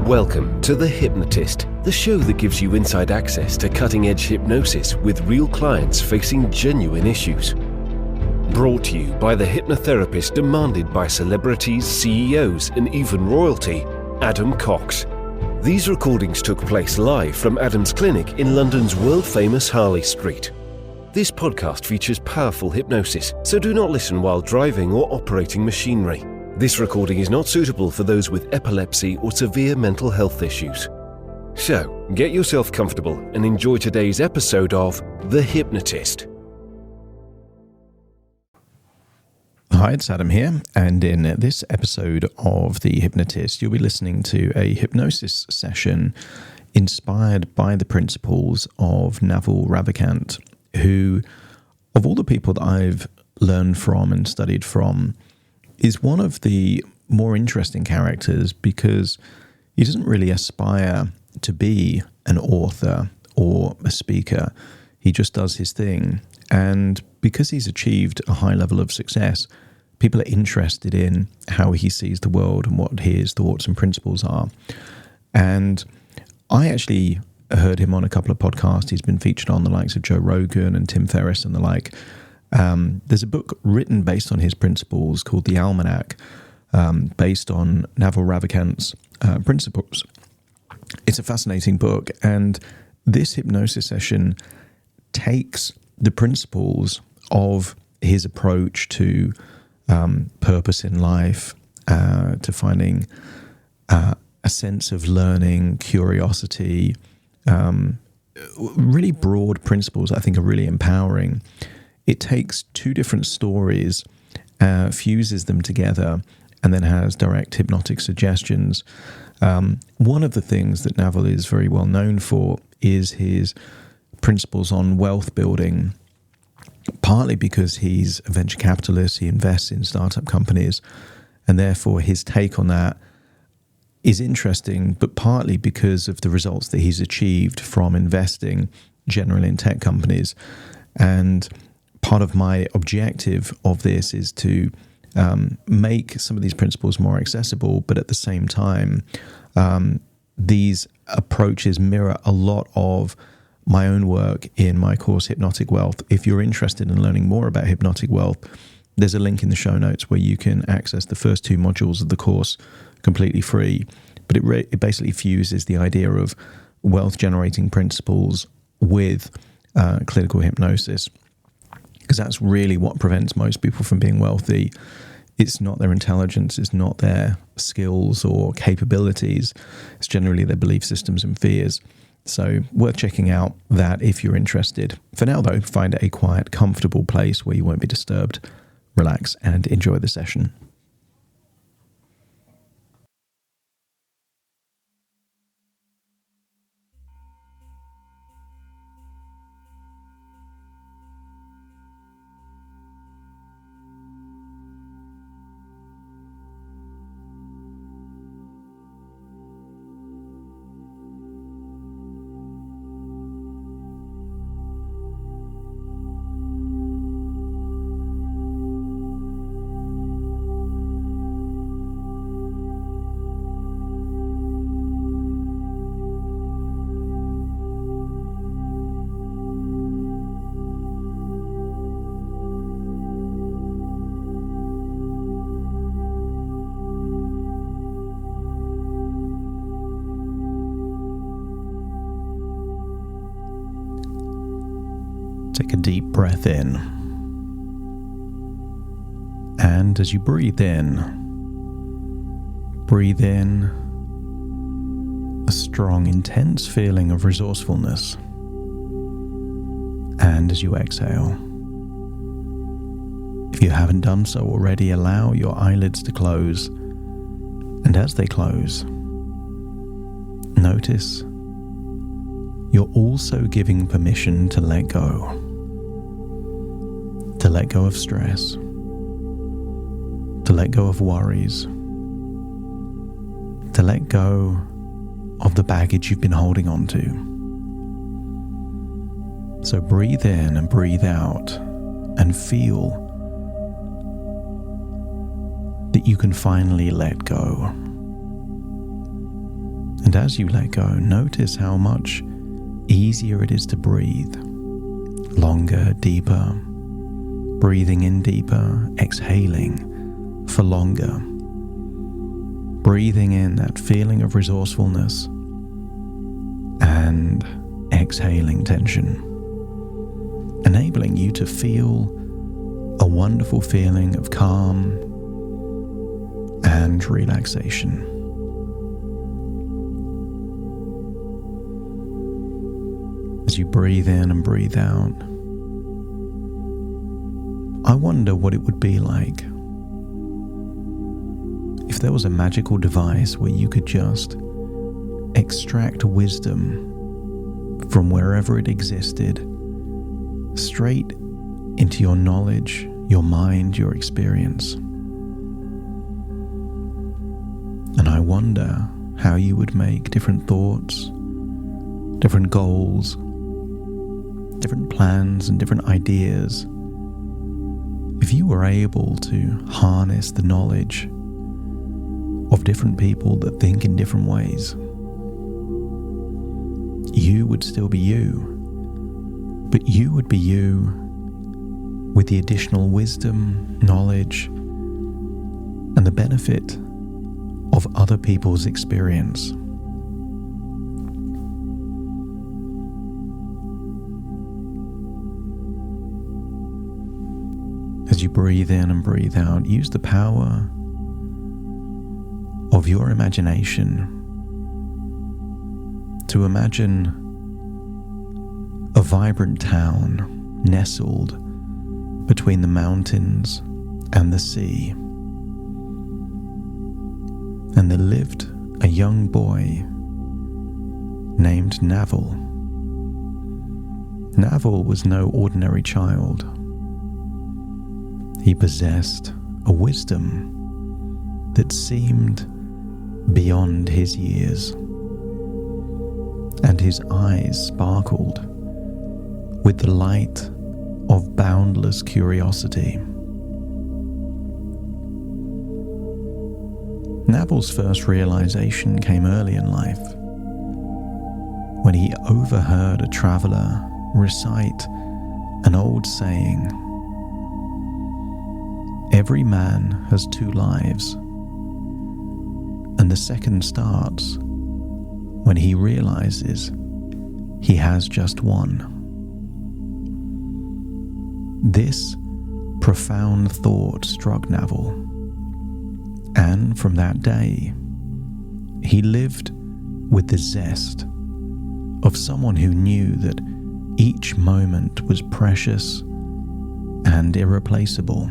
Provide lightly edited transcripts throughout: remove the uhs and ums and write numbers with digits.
Welcome to The Hypnotist, the show that gives you inside access to cutting-edge hypnosis with real clients facing genuine issues. Brought to you by the hypnotherapist demanded by celebrities, CEOs, and even royalty, Adam Cox. These recordings took place live from Adam's clinic in London's world-famous Harley Street. This podcast features powerful hypnosis, so do not listen while driving or operating machinery. This recording is not suitable for those with epilepsy or severe mental health issues. So, get yourself comfortable and enjoy today's episode of The Hypnotist. Hi, it's Adam here, and in this episode of The Hypnotist, you'll be listening to a hypnosis session inspired by the principles of Naval Ravikant, who, of all the people that I've learned from and studied from, is one of the more interesting characters because he doesn't really aspire to be an author or a speaker. He just does his thing. And because he's achieved a high level of success, people are interested in how he sees the world and what his thoughts and principles are. And I actually heard him on a couple of podcasts. He's been featured on the likes of Joe Rogan and Tim Ferriss and the like. There's a book written based on his principles called The Almanac, based on Naval Ravikant's principles. It's a fascinating book, and this hypnosis session takes the principles of his approach to purpose in life, to finding a sense of learning, curiosity, really broad principles I think are really empowering. It takes two different stories, fuses them together, and then has direct hypnotic suggestions. One of the things that Naval is very well known for is his principles on wealth building, partly because he's a venture capitalist, he invests in startup companies, and therefore his take on that is interesting, but partly because of the results that he's achieved from investing generally in tech companies. And part of my objective of this is to make some of these principles more accessible, but at the same time, these approaches mirror a lot of my own work in my course, Hypnotic Wealth. If you're interested in learning more about hypnotic wealth, there's a link in the show notes where you can access the first two modules of the course completely free. But it basically fuses the idea of wealth-generating principles with clinical hypnosis, because that's really what prevents most people from being wealthy. It's not their intelligence, it's not their skills or capabilities, it's generally their belief systems and fears. So worth checking out that if you're interested. For now though, find a quiet, comfortable place where you won't be disturbed, relax and enjoy the session. Take a deep breath in. And as you breathe in a strong, intense feeling of resourcefulness. And as you exhale, if you haven't done so already, allow your eyelids to close. And as they close, notice you're also giving permission to let go. To let go of stress, to let go of worries, to let go of the baggage you've been holding on to. So breathe in and breathe out and feel that you can finally let go. And as you let go, notice how much easier it is to breathe. Longer, deeper. Breathing in deeper, exhaling for longer. Breathing in that feeling of resourcefulness and exhaling tension. Enabling you to feel a wonderful feeling of calm and relaxation. As you breathe in and breathe out, I wonder what it would be like if there was a magical device where you could just extract wisdom from wherever it existed straight into your knowledge, your mind, your experience. And I wonder how you would make different thoughts, different goals, different plans and different ideas if you were able to harness the knowledge of different people that think in different ways. You would still be you, but you would be you with the additional wisdom, knowledge, and the benefit of other people's experience. As you breathe in and breathe out, use the power of your imagination to imagine a vibrant town nestled between the mountains and the sea. And there lived a young boy named Naval. Naval was no ordinary child. He possessed a wisdom that seemed beyond his years, and his eyes sparkled with the light of boundless curiosity. Naval's first realization came early in life, when he overheard a traveler recite an old saying, "Every man has two lives, and the second starts when he realizes he has just one." This profound thought struck Naval, and from that day, he lived with the zest of someone who knew that each moment was precious and irreplaceable.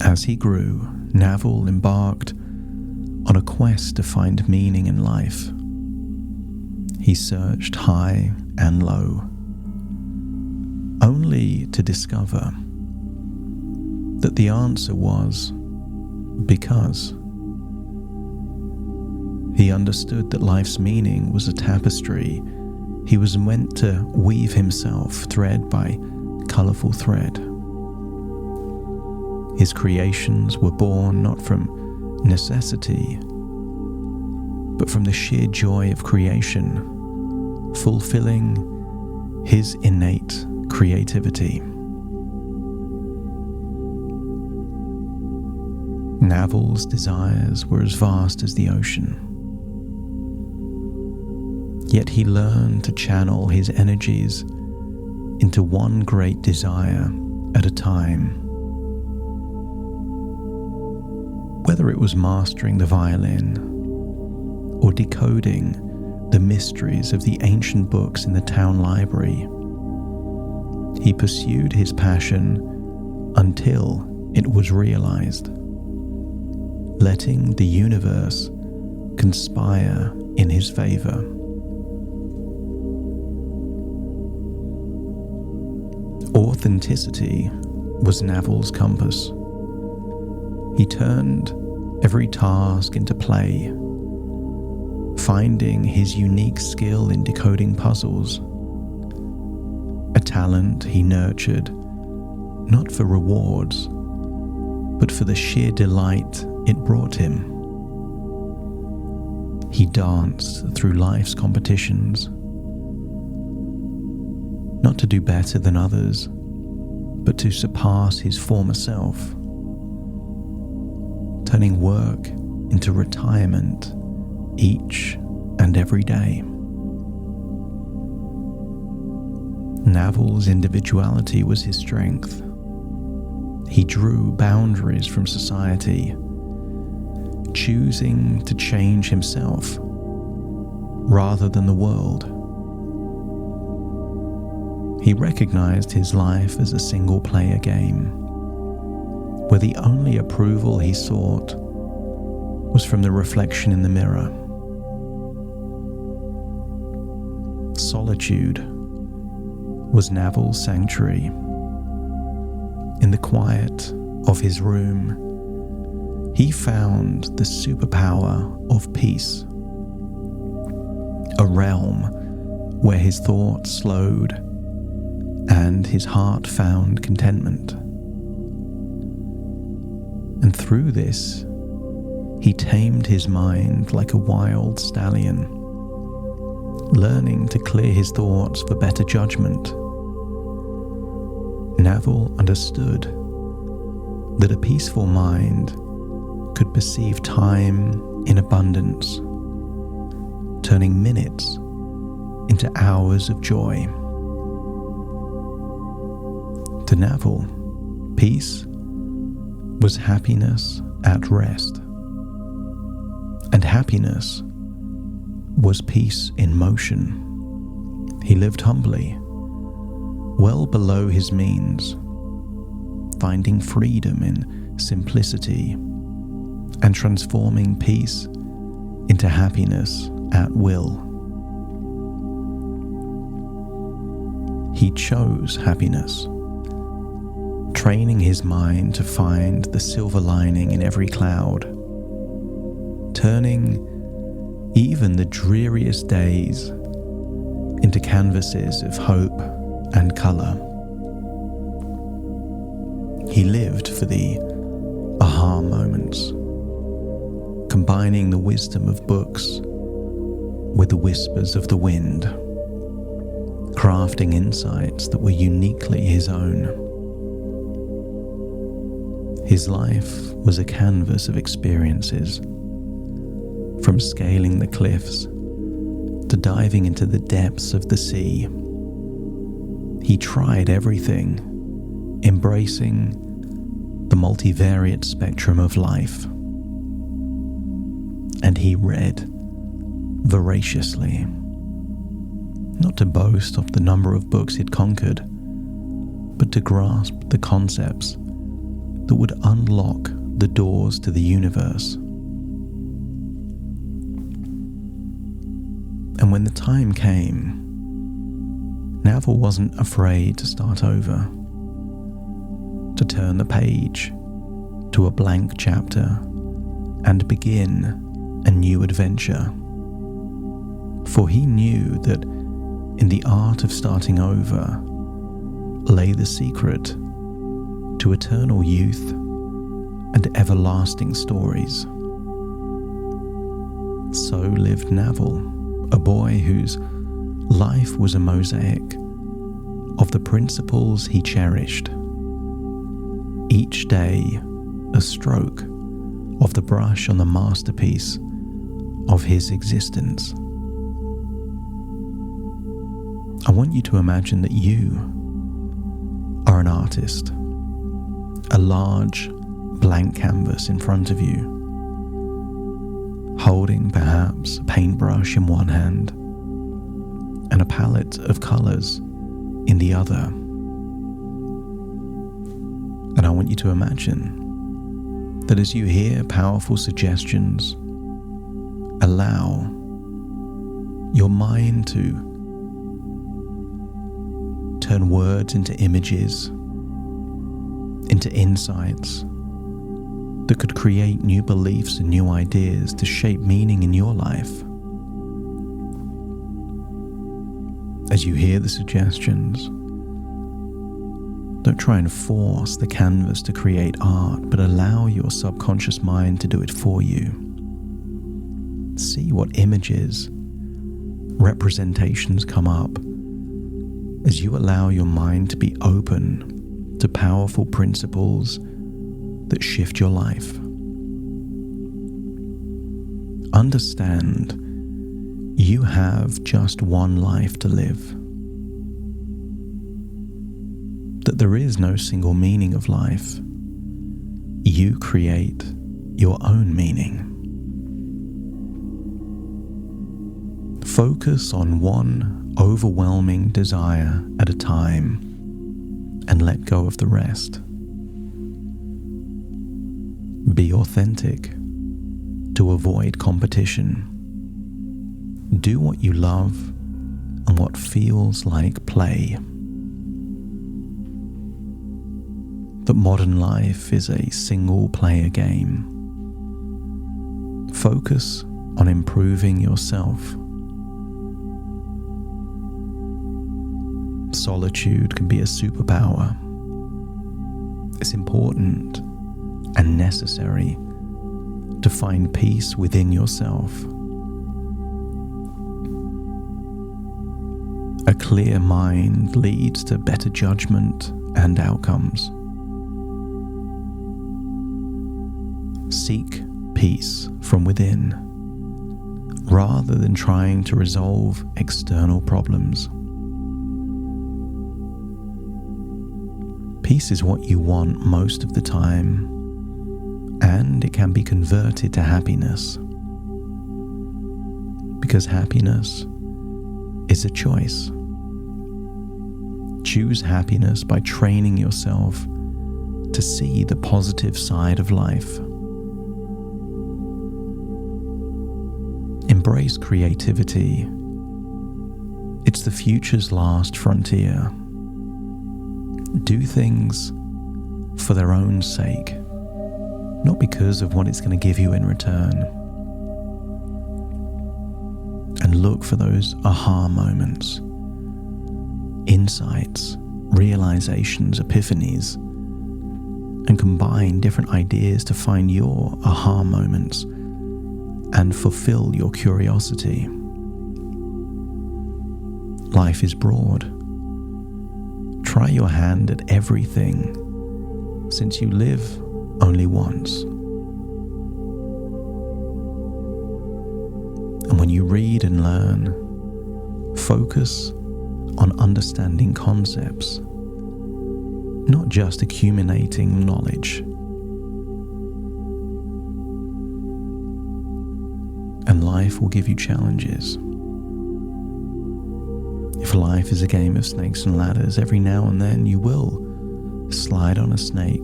As he grew, Naval embarked on a quest to find meaning in life. He searched high and low, only to discover that the answer was because. He understood that life's meaning was a tapestry he was meant to weave himself thread by colourful thread. His creations were born not from necessity, but from the sheer joy of creation, fulfilling his innate creativity. Naval's desires were as vast as the ocean, yet he learned to channel his energies into one great desire at a time. Whether it was mastering the violin or decoding the mysteries of the ancient books in the town library, he pursued his passion until it was realized, letting the universe conspire in his favor. Authenticity was Naval's compass. He turned every task into play, finding his unique skill in decoding puzzles, a talent he nurtured not for rewards, but for the sheer delight it brought him. He danced through life's competitions, not to do better than others, but to surpass his former self, turning work into retirement each and every day. Naval's individuality was his strength. He drew boundaries from society, choosing to change himself rather than the world. He recognized his life as a single-player game, where the only approval he sought was from the reflection in the mirror. Solitude was Naval's sanctuary. In the quiet of his room, he found the superpower of peace, a realm where his thoughts slowed and his heart found contentment. And through this, he tamed his mind like a wild stallion, learning to clear his thoughts for better judgment. Naval understood that a peaceful mind could perceive time in abundance, turning minutes into hours of joy. To Naval, peace was happiness at rest, and happiness was peace in motion. He lived humbly, well below his means, finding freedom in simplicity and transforming peace into happiness at will. He chose happiness, training his mind to find the silver lining in every cloud, turning even the dreariest days into canvases of hope and colour. He lived for the aha moments, combining the wisdom of books with the whispers of the wind, crafting insights that were uniquely his own. His life was a canvas of experiences, from scaling the cliffs to diving into the depths of the sea. He tried everything, embracing the multivariate spectrum of life. And he read voraciously, not to boast of the number of books he'd conquered, but to grasp the concepts that would unlock the doors to the universe. And when the time came, Naval wasn't afraid to start over, to turn the page to a blank chapter and begin a new adventure. For he knew that in the art of starting over lay the secret to eternal youth and everlasting stories. So lived Naval, a boy whose life was a mosaic of the principles he cherished. Each day, a stroke of the brush on the masterpiece of his existence. I want you to imagine that you are an artist, a large blank canvas in front of you, holding perhaps a paintbrush in one hand and a palette of colours in the other. And I want you to imagine that as you hear powerful suggestions, allow your mind to turn words into images, into insights that could create new beliefs and new ideas to shape meaning in your life. As you hear the suggestions, don't try and force the canvas to create art, but allow your subconscious mind to do it for you. See what images, representations come up as you allow your mind to be open to powerful principles that shift your life. Understand you have just one life to live. That there is no single meaning of life. You create your own meaning. Focus on one overwhelming desire at a time and let go of the rest. Be authentic to avoid competition. Do what you love and what feels like play. That modern life is a single-player game. Focus on improving yourself. Solitude can be a superpower. It's important and necessary to find peace within yourself. A clear mind leads to better judgment and outcomes. Seek peace from within, rather than trying to resolve external problems. Peace is what you want most of the time, and it can be converted to happiness. Because happiness is a choice. Choose happiness by training yourself to see the positive side of life. Embrace creativity. It's the future's last frontier. Do things for their own sake, not because of what it's going to give you in return. And look for those aha moments, insights, realizations, epiphanies, and combine different ideas to find your aha moments and fulfill your curiosity. Life is broad. Try your hand at everything, since you live only once. And when you read and learn, focus on understanding concepts, not just accumulating knowledge. And life will give you challenges. If life is a game of snakes and ladders, every now and then you will slide on a snake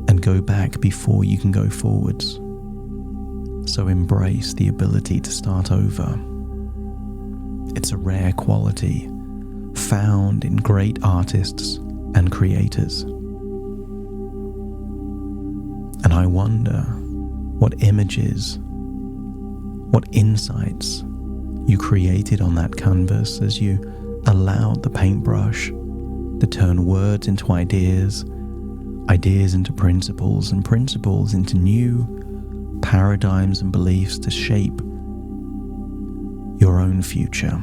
and go back before you can go forwards. So embrace the ability to start over. It's a rare quality found in great artists and creators. And I wonder what images, what insights you created on that canvas as you allowed the paintbrush to turn words into ideas, ideas into principles, and principles into new paradigms and beliefs to shape your own future.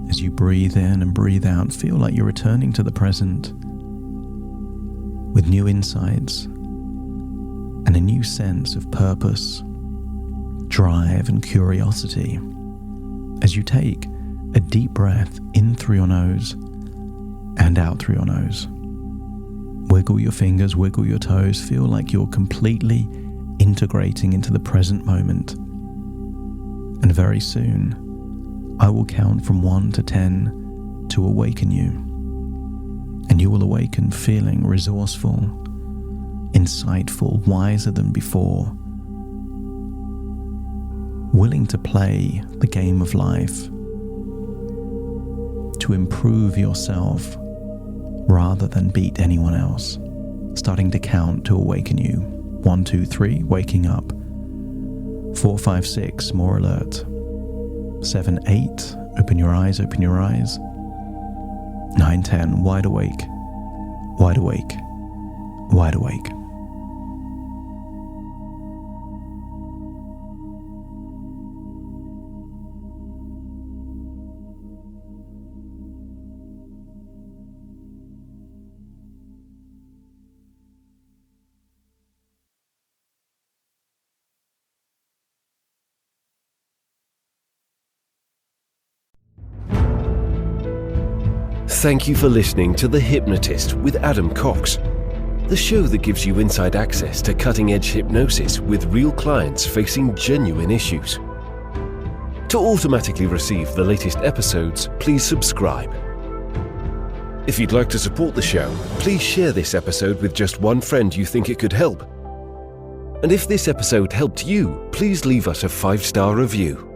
As you breathe in and breathe out, feel like you're returning to the present with new insights and a new sense of purpose, drive, and curiosity. As you take a deep breath in through your nose and out through your nose. Wiggle your fingers, wiggle your toes, feel like you're completely integrating into the present moment. And very soon, I will count from 1 to 10 to awaken you. And you will awaken feeling resourceful, insightful, wiser than before, willing to play the game of life, to improve yourself rather than beat anyone else. Starting to count to awaken you. 1, 2, 3, waking up. 4, 5, 6, more alert. 7, 8, open your eyes, open your eyes. 9, 10, wide awake, wide awake, wide awake. Thank you for listening to The Hypnotist with Adam Cox, the show that gives you inside access to cutting-edge hypnosis with real clients facing genuine issues. To automatically receive the latest episodes, please subscribe. If you'd like to support the show, please share this episode with just one friend you think it could help. And if this episode helped you, please leave us a 5-star review.